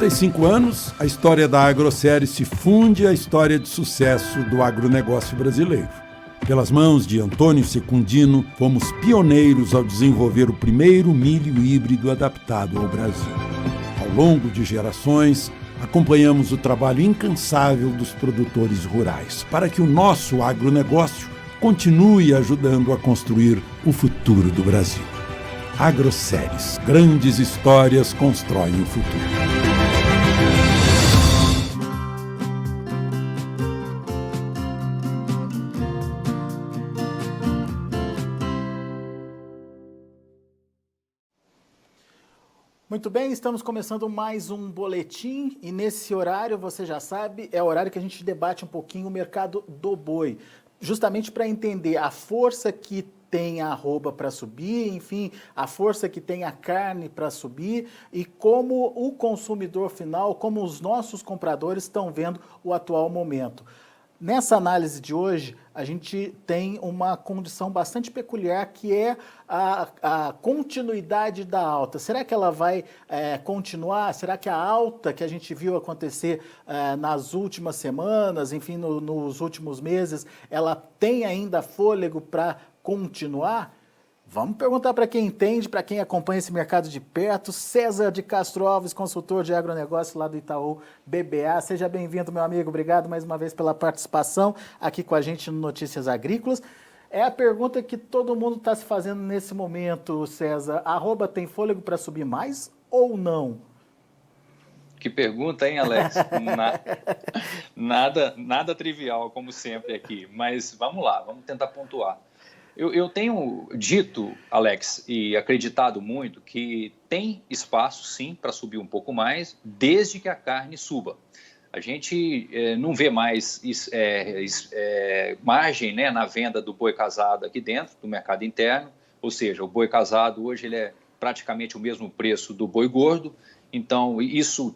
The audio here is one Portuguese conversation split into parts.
35 anos, a história da Agrosérie se funde à história de sucesso do agronegócio brasileiro. Pelas mãos de Antônio Secundino, fomos pioneiros ao desenvolver o primeiro milho híbrido adaptado ao Brasil. Ao longo de gerações, acompanhamos o trabalho incansável dos produtores rurais para que o nosso agronegócio continue ajudando a construir o futuro do Brasil. Agroséries, grandes histórias constroem o futuro. Muito bem, estamos começando mais um boletim e nesse horário, você já sabe, é o horário que a gente debate um pouquinho o mercado do boi, justamente para entender a força que tem a arroba para subir, enfim, a força que tem a carne para subir e como o consumidor final, como os nossos compradores estão vendo o atual momento. Nessa análise de hoje, a gente tem uma condição bastante peculiar, que é a continuidade da alta. Será que ela vai continuar? Será que a alta que a gente viu acontecer nas últimas semanas, enfim, nos últimos meses, ela tem ainda fôlego para continuar? Vamos perguntar para quem entende, para quem acompanha esse mercado de perto. César de Castro Alves, consultor de agronegócio lá do Itaú BBA. Seja bem-vindo, meu amigo. Obrigado mais uma vez pela participação aqui com a gente no Notícias Agrícolas. É a pergunta que todo mundo está se fazendo nesse momento, César. A arroba tem fôlego para subir mais ou não? Que pergunta, hein, Alex? Nada trivial, como sempre aqui. Mas vamos lá, vamos tentar pontuar. Eu tenho dito, Alex, e acreditado muito que tem espaço, sim, para subir um pouco mais, desde que a carne suba. A gente não vê mais margem, né, na venda do boi casado aqui dentro do mercado interno, ou seja, o boi casado hoje ele é praticamente o mesmo preço do boi gordo, então isso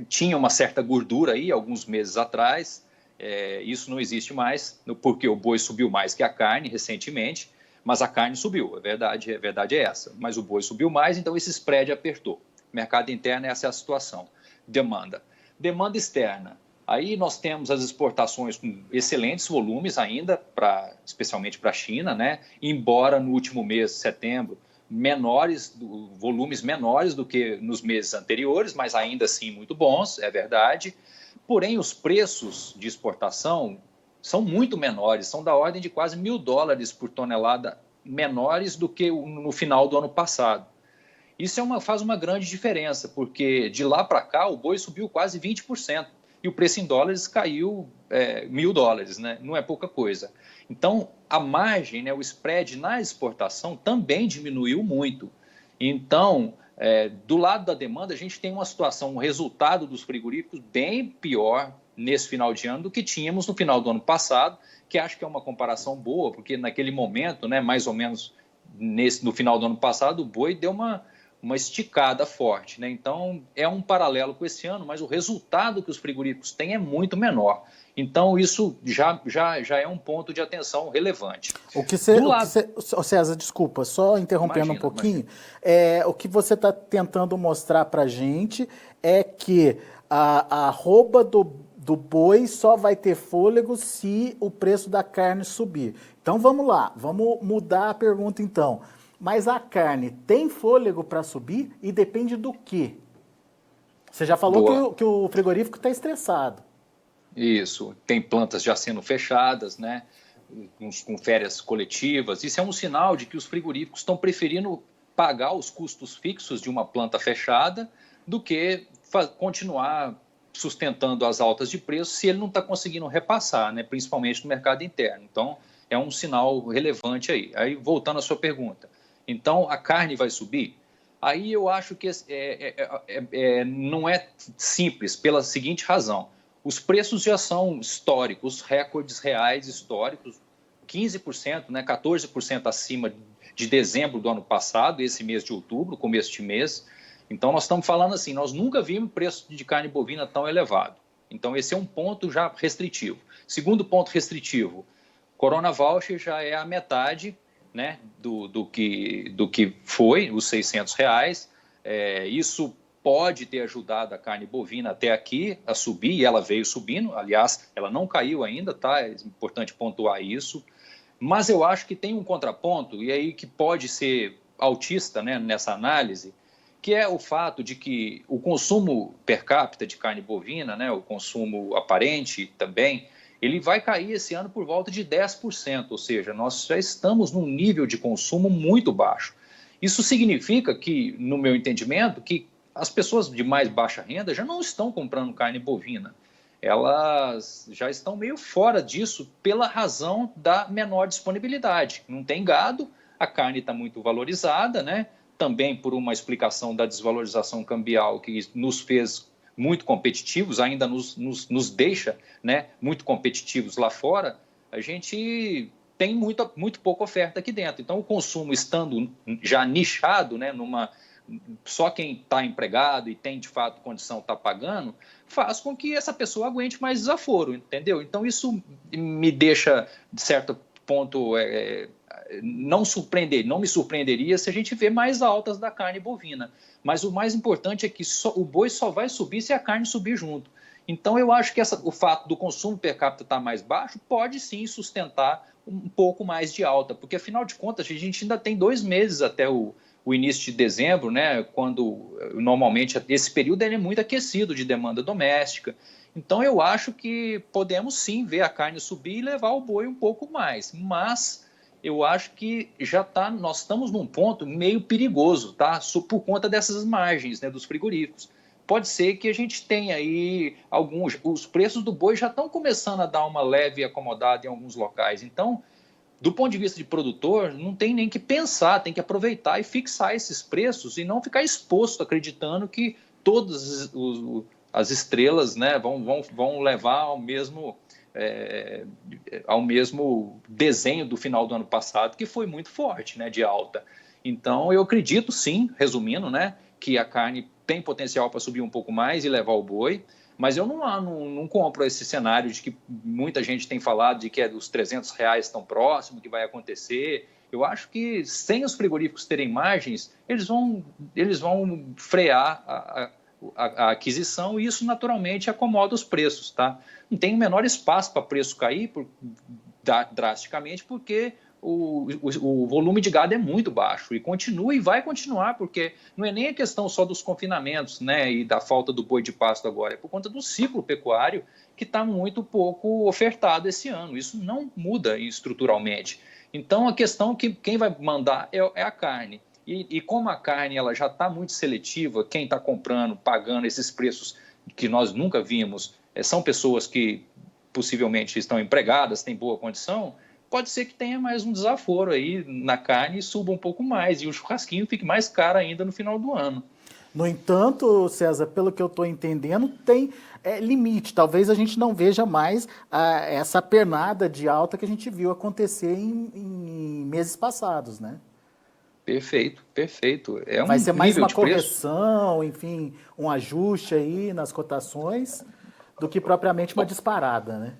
tinha uma certa gordura aí alguns meses atrás. Isso não existe mais, porque o boi subiu mais que a carne recentemente, mas a carne subiu, a verdade é essa. Mas o boi subiu mais, então esse spread apertou. Mercado interno, essa é a situação. Demanda externa. Aí nós temos as exportações com excelentes volumes ainda, especialmente para a China, né? Embora no último mês, setembro, volumes menores do que nos meses anteriores, mas ainda assim muito bons, é verdade. Porém, os preços de exportação são muito menores, são da ordem de quase $1.000 por tonelada, menores do que no final do ano passado. Isso faz uma grande diferença, porque de lá para cá o boi subiu quase 20% e o preço em dólares caiu $1.000, né? Não é pouca coisa. Então, a margem, né, o spread na exportação também diminuiu muito. Então, do lado da demanda, a gente tem uma situação, um resultado dos frigoríficos bem pior nesse final de ano do que tínhamos no final do ano passado, que acho que é uma comparação boa, porque naquele momento, né, mais ou menos no final do ano passado, o boi deu uma esticada forte, né? Então, é um paralelo com esse ano, mas o resultado que os frigoríficos têm é muito menor. Então, isso já é um ponto de atenção relevante. César, desculpa, só interrompendo um pouquinho. O que você está tentando mostrar para a gente é que a arroba do boi só vai ter fôlego se o preço da carne subir. Então, vamos lá, vamos mudar a pergunta então. Mas a carne tem fôlego para subir e depende do quê? Você já falou que o frigorífico está estressado. Isso, tem plantas já sendo fechadas, né, com férias coletivas. Isso é um sinal de que os frigoríficos estão preferindo pagar os custos fixos de uma planta fechada do que continuar sustentando as altas de preço se ele não está conseguindo repassar, né, principalmente no mercado interno. Então, é um sinal relevante aí. Aí, voltando à sua pergunta. Então, a carne vai subir? Aí eu acho que não é simples, pela seguinte razão. Os preços já são históricos, recordes reais históricos, 15%, né, 14% acima de dezembro do ano passado, esse mês de outubro, começo de mês. Então, nós estamos falando assim, nós nunca vimos preço de carne bovina tão elevado. Então, esse é um ponto já restritivo. Segundo ponto restritivo, Corona Voucher já é a metade, né, do que foi, os R$600. Isso pode ter ajudado a carne bovina até aqui a subir, e ela veio subindo, aliás, ela não caiu ainda, tá? É importante pontuar isso, mas eu acho que tem um contraponto, e aí que pode ser autista, né, nessa análise, que é o fato de que o consumo per capita de carne bovina, né, o consumo aparente também, ele vai cair esse ano por volta de 10%, ou seja, nós já estamos num nível de consumo muito baixo. Isso significa que, no meu entendimento, que as pessoas de mais baixa renda já não estão comprando carne bovina. Elas já estão meio fora disso pela razão da menor disponibilidade. Não tem gado, a carne está muito valorizada, né? Também por uma explicação da desvalorização cambial que nos fez muito competitivos, ainda nos deixa, né, muito competitivos lá fora. A gente tem muito pouca oferta aqui dentro. Então, o consumo estando já nichado, né, só quem está empregado e tem, de fato, condição está pagando, faz com que essa pessoa aguente mais desaforo, entendeu? Então, isso me deixa, de certo ponto, não me surpreenderia se a gente vê mais altas da carne bovina. Mas o mais importante é que o boi só vai subir se a carne subir junto. Então, eu acho que o fato do consumo per capita estar mais baixo pode sim sustentar um pouco mais de alta, porque, afinal de contas, a gente ainda tem 2 meses até o início de dezembro, né, quando normalmente esse período ele é muito aquecido de demanda doméstica. Então, eu acho que podemos sim ver a carne subir e levar o boi um pouco mais, mas eu acho que nós estamos num ponto meio perigoso, tá? Por conta dessas margens, né, dos frigoríficos. Pode ser que a gente tenha aí os preços do boi já estão começando a dar uma leve acomodada em alguns locais. Então, do ponto de vista de produtor, não tem nem que pensar, tem que aproveitar e fixar esses preços e não ficar exposto acreditando que todas as estrelas, né, vão levar ao mesmo desenho do final do ano passado, que foi muito forte, né, de alta. Então, eu acredito sim, resumindo, né, que a carne tem potencial para subir um pouco mais e levar o boi, mas eu não compro esse cenário de que muita gente tem falado de que os R$300 estão próximo, que vai acontecer. Eu acho que sem os frigoríficos terem margens, eles vão frear a aquisição e isso naturalmente acomoda os preços, tá? Não tem o menor espaço para preço cair drasticamente porque o volume de gado é muito baixo e continua e vai continuar, porque não é nem a questão só dos confinamentos, né, e da falta do boi de pasto agora, é por conta do ciclo pecuário que está muito pouco ofertado esse ano. Isso não muda estruturalmente. Então, a questão que quem vai mandar é a carne. E como a carne ela já está muito seletiva, quem está comprando, pagando esses preços que nós nunca vimos, são pessoas que possivelmente estão empregadas, têm boa condição, pode ser que tenha mais um desaforo aí na carne e suba um pouco mais, e o churrasquinho fique mais caro ainda no final do ano. No entanto, César, pelo que eu estou entendendo, tem limite. Talvez a gente não veja mais essa pernada de alta que a gente viu acontecer em meses passados, né? Perfeito, perfeito. Vai ser mais uma correção, enfim, um ajuste aí nas cotações, do que propriamente uma disparada, né?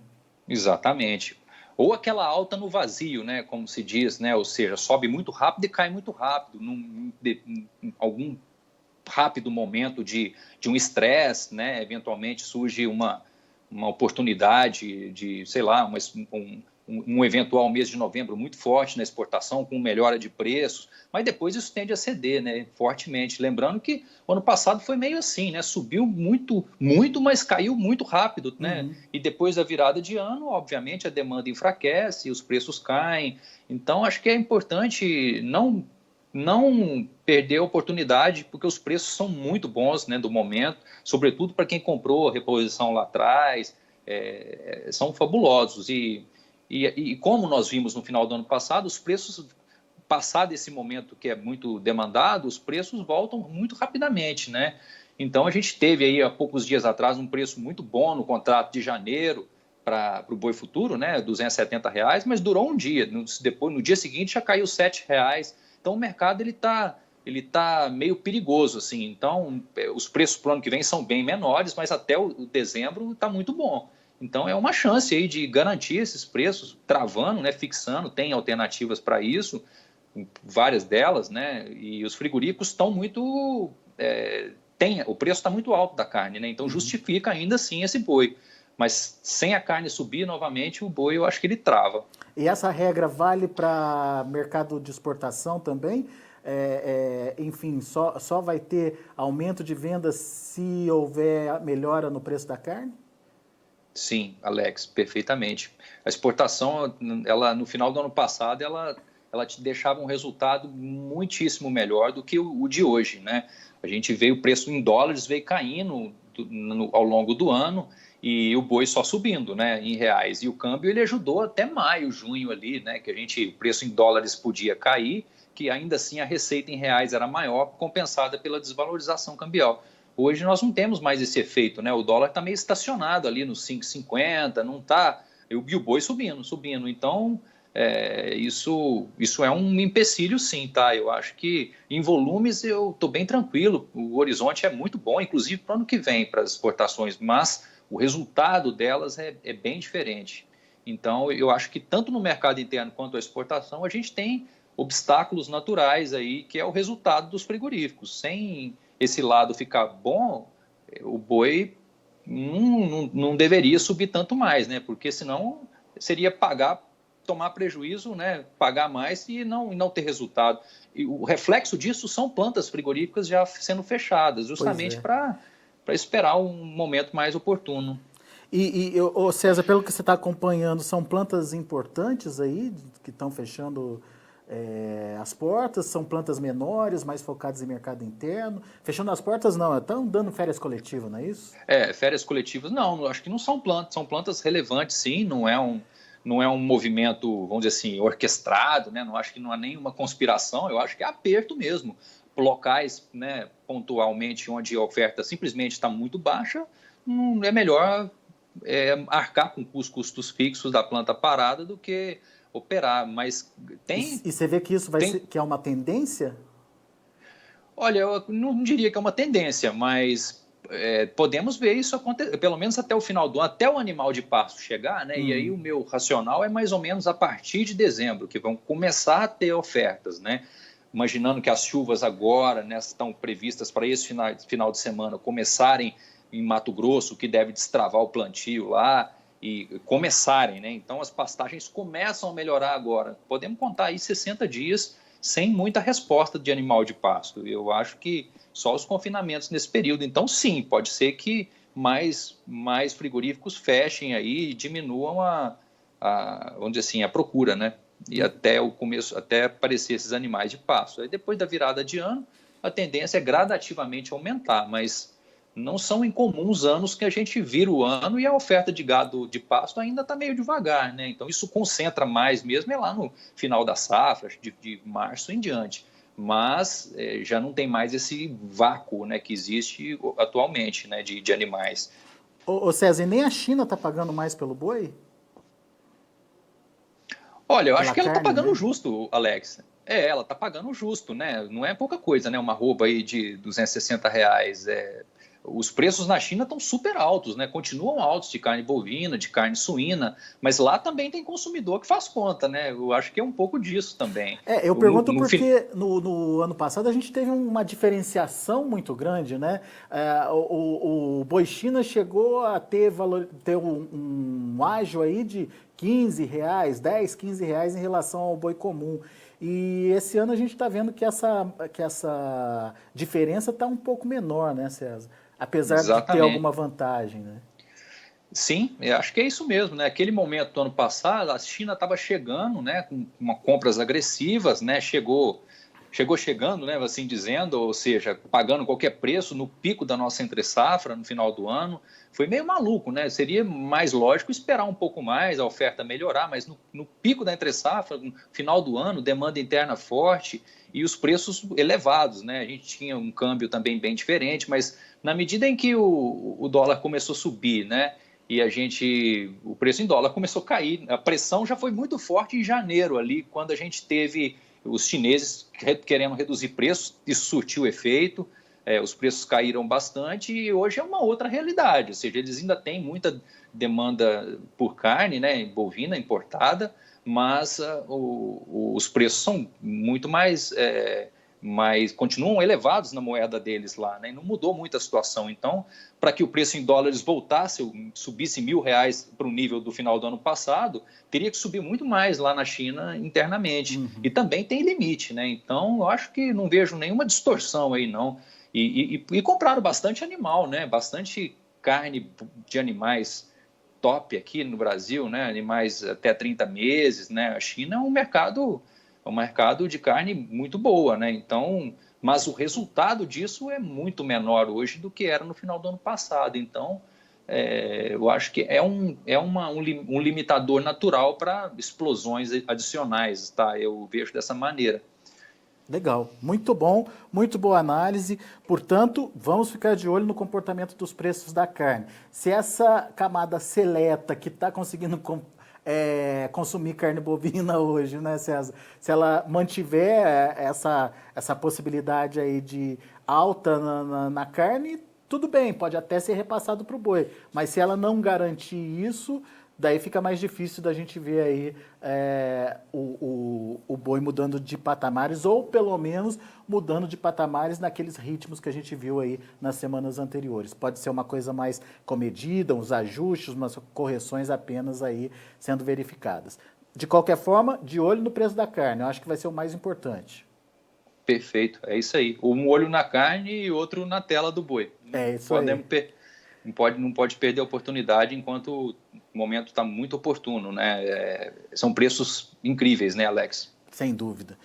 Exatamente. Ou aquela alta no vazio, né, como se diz, né, ou seja, sobe muito rápido e cai muito rápido, em algum rápido momento de um estresse, né, eventualmente surge uma oportunidade de, sei lá, um eventual mês de novembro muito forte na exportação, com melhora de preços, mas depois isso tende a ceder, né, fortemente. Lembrando que o ano passado foi meio assim, né, subiu muito, mas caiu muito rápido, né, e depois da virada de ano, obviamente, a demanda enfraquece, os preços caem. Então, acho que é importante não perder a oportunidade, porque os preços são muito bons, né, do momento, sobretudo para quem comprou a reposição lá atrás, são fabulosos. E como nós vimos no final do ano passado, os preços, passado esse momento que é muito demandado, os preços voltam muito rapidamente, né? Então, a gente teve aí há poucos dias atrás um preço muito bom no contrato de janeiro para o boi futuro, né? R$270, mas durou um dia. Depois, no dia seguinte já caiu R$7. Então, o mercado ele tá meio perigoso, assim. Então, os preços para o ano que vem são bem menores, mas até o dezembro está muito bom. Então, é uma chance aí de garantir esses preços, travando, né, fixando, tem alternativas para isso, várias delas, né, e os frigoríficos estão muito o preço está muito alto da carne, né? Então justifica ainda assim esse boi. Mas sem a carne subir novamente, o boi eu acho que ele trava. E essa regra vale para mercado de exportação também? Enfim, só vai ter aumento de vendas se houver melhora no preço da carne? Sim, Alex, perfeitamente. A exportação, ela no final do ano passado, ela te deixava um resultado muitíssimo melhor do que o de hoje, né? A gente veio, o preço em dólares veio caindo ao longo do ano e o boi só subindo, né, em reais. E o câmbio ele ajudou até maio, junho ali, né, que o preço em dólares podia cair, que ainda assim a receita em reais era maior, compensada pela desvalorização cambial. Hoje nós não temos mais esse efeito, né? O dólar está meio estacionado ali nos 5,50, não está. E o boi subindo. Então, isso é um empecilho, sim, tá? Eu acho que em volumes eu estou bem tranquilo. O horizonte é muito bom, inclusive para o ano que vem, para as exportações, mas o resultado delas é bem diferente. Então, eu acho que tanto no mercado interno quanto a exportação, a gente tem obstáculos naturais aí, que é o resultado dos frigoríficos. Sem esse lado ficar bom, o boi não deveria subir tanto mais, né? Porque senão seria tomar prejuízo, né? Pagar mais e não ter resultado. E o reflexo disso são plantas frigoríficas já sendo fechadas, justamente para esperar um momento mais oportuno. César, pelo que você está acompanhando, são plantas importantes aí que estão fechando as portas? São plantas menores, mais focadas em mercado interno? Fechando as portas não, estão dando férias coletivas, não é isso? Férias coletivas não, acho que não são plantas relevantes, sim, não é um movimento, vamos dizer assim, orquestrado, né? Não acho que não há nenhuma conspiração, eu acho que é aperto mesmo. Locais, né, pontualmente, onde a oferta simplesmente está muito baixa, é melhor arcar com os custos fixos da planta parada do que operar, mas tem... E você vê que isso que é uma tendência? Olha, eu não diria que é uma tendência, mas podemos ver isso acontecer, pelo menos até o final do ano, até o animal de pasto chegar, né? E aí o meu racional é mais ou menos a partir de dezembro, que vão começar a ter ofertas, né? Imaginando que as chuvas agora, né, estão previstas para esse final de semana começarem em Mato Grosso, que deve destravar o plantio lá, e começarem, né? Então as pastagens começam a melhorar agora. Podemos contar aí 60 dias sem muita resposta de animal de pasto. Eu acho que só os confinamentos nesse período. Então, sim, pode ser que mais frigoríficos fechem aí e diminuam vamos dizer assim, a procura, né? E até o começo, até aparecer esses animais de pasto. Aí depois da virada de ano, a tendência é gradativamente aumentar, mas não são incomuns anos que a gente vira o ano e a oferta de gado de pasto ainda está meio devagar, né? Então isso concentra mais mesmo lá no final da safra, de março em diante. Mas já não tem mais esse vácuo, né, que existe atualmente, né, de animais. Ô César, e nem a China está pagando mais pelo boi? Olha, eu acho que ela está pagando justo, Alex. Ela está pagando justo, né? Não é pouca coisa, né? Uma arroba aí de R$260. Os preços na China estão super altos, né? Continuam altos de carne bovina, de carne suína, mas lá também tem consumidor que faz conta, né? Eu acho que é um pouco disso também. Eu pergunto porque no ano passado a gente teve uma diferenciação muito grande, né? O boi China chegou a ter um ágio aí de R$15, 10, R$15 em relação ao boi comum. E esse ano a gente está vendo que essa diferença está um pouco menor, né, César? Apesar de ter alguma vantagem, né? Sim, eu acho que é isso mesmo, né? Aquele momento do ano passado, a China estava chegando, né, com compras agressivas, né? Chegou chegando, né, assim dizendo, ou seja, pagando qualquer preço no pico da nossa entre-safra no final do ano. Foi meio maluco, né? Seria mais lógico esperar um pouco mais, a oferta melhorar, mas no pico da entre-safra, no final do ano, demanda interna forte e os preços elevados, né? A gente tinha um câmbio também bem diferente, mas na medida em que o dólar começou a subir, né? E o preço em dólar começou a cair, a pressão já foi muito forte em janeiro ali, quando a gente teve os chineses querendo reduzir preços, isso surtiu efeito, os preços caíram bastante e hoje é uma outra realidade, ou seja, eles ainda têm muita demanda por carne, né, bovina importada, mas os preços são muito mais mas continuam elevados na moeda deles lá, né? E não mudou muito a situação. Então, para que o preço em dólares voltasse, subisse R$1.000 para o nível do final do ano passado, teria que subir muito mais lá na China internamente. E também tem limite, né? Então, eu acho que não vejo nenhuma distorção aí, não. E compraram bastante animal, né? Bastante carne de animais top aqui no Brasil, né? Animais até 30 meses, né? A China é um mercado de carne muito boa, né? Então, mas o resultado disso é muito menor hoje do que era no final do ano passado. Então, eu acho que é um limitador natural para explosões adicionais, tá? Eu vejo dessa maneira. Legal, muito bom, muito boa análise. Portanto, vamos ficar de olho no comportamento dos preços da carne. Se essa camada seleta que está conseguindo consumir carne bovina hoje, né, César? Se ela mantiver essa possibilidade aí de alta na carne, tudo bem, pode até ser repassado para o boi. Mas se ela não garantir isso, daí fica mais difícil da gente ver aí o boi mudando de patamares, ou pelo menos mudando de patamares naqueles ritmos que a gente viu aí nas semanas anteriores. Pode ser uma coisa mais comedida, uns ajustes, umas correções apenas aí sendo verificadas. De qualquer forma, de olho no preço da carne, eu acho que vai ser o mais importante. Perfeito, é isso aí. Um olho na carne e outro na tela do boi. É isso aí. Não pode perder a oportunidade enquanto o momento está muito oportuno, né? São preços incríveis, né, Alex? Sem dúvida.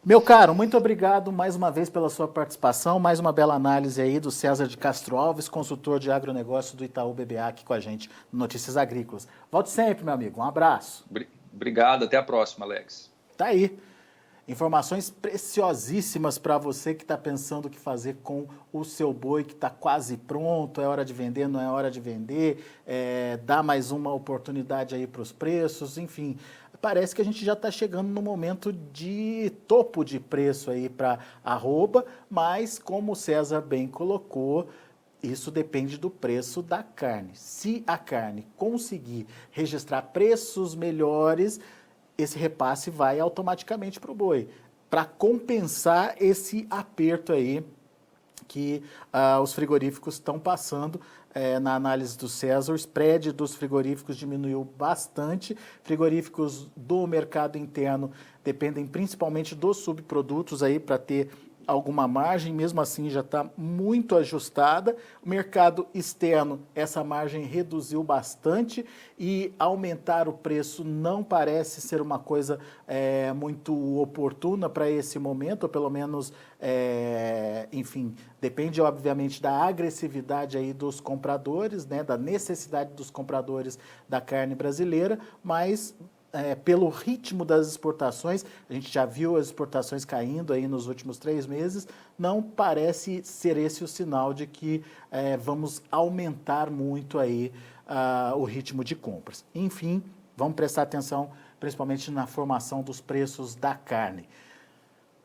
Meu caro, muito obrigado mais uma vez pela sua participação, mais uma bela análise aí do César de Castro Alves, consultor de agronegócio do Itaú BBA, aqui com a gente no Notícias Agrícolas. Volte sempre, meu amigo. Um abraço. Obrigado, até a próxima, Alex. Tá aí. Informações preciosíssimas para você que está pensando o que fazer com o seu boi que está quase pronto, é hora de vender, não é hora de vender, dá mais uma oportunidade aí para os preços, enfim. Parece que a gente já está chegando no momento de topo de preço aí para arroba, mas como o César bem colocou, isso depende do preço da carne. Se a carne conseguir registrar preços melhores, esse repasse vai automaticamente para o boi, para compensar esse aperto aí que os frigoríficos estão passando. Na análise do César, o spread dos frigoríficos diminuiu bastante. Frigoríficos do mercado interno dependem principalmente dos subprodutos aí para ter alguma margem, mesmo assim já está muito ajustada. O mercado externo, essa margem reduziu bastante e aumentar o preço não parece ser uma coisa muito oportuna para esse momento, ou pelo menos, enfim, depende obviamente da agressividade aí dos compradores, né, da necessidade dos compradores da carne brasileira, mas pelo ritmo das exportações, a gente já viu as exportações caindo aí nos últimos 3 meses, não parece ser esse o sinal de que vamos aumentar muito aí o ritmo de compras. Enfim, vamos prestar atenção principalmente na formação dos preços da carne.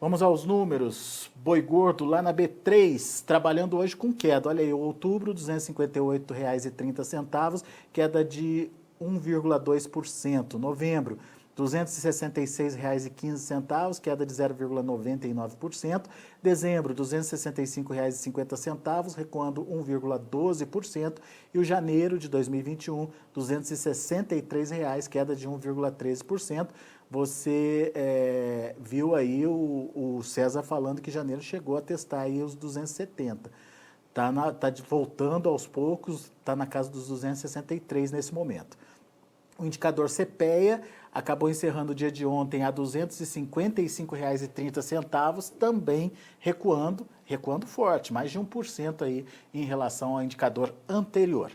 Vamos aos números. Boi gordo lá na B3, trabalhando hoje com queda. Olha aí, outubro, R$ 258,30, queda de 1,2%. Novembro, R$ 266,15, queda de 0,99%. Dezembro, R$ 265,50, recuando 1,12%. E o janeiro de 2021, R$ 263, queda de 1,13%. Você viu aí o César falando que janeiro chegou a testar aí os 270. Tá voltando aos poucos, está na casa dos 263 nesse momento. O indicador CPEA acabou encerrando o dia de ontem a R$ 255,30, também recuando forte, mais de 1% aí em relação ao indicador anterior.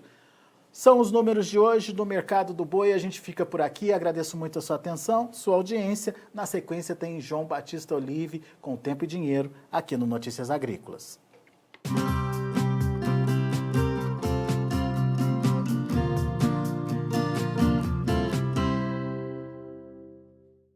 São os números de hoje do mercado do boi. A gente fica por aqui. Agradeço muito a sua atenção, sua audiência. Na sequência tem João Batista Olive com Tempo e Dinheiro aqui no Notícias Agrícolas.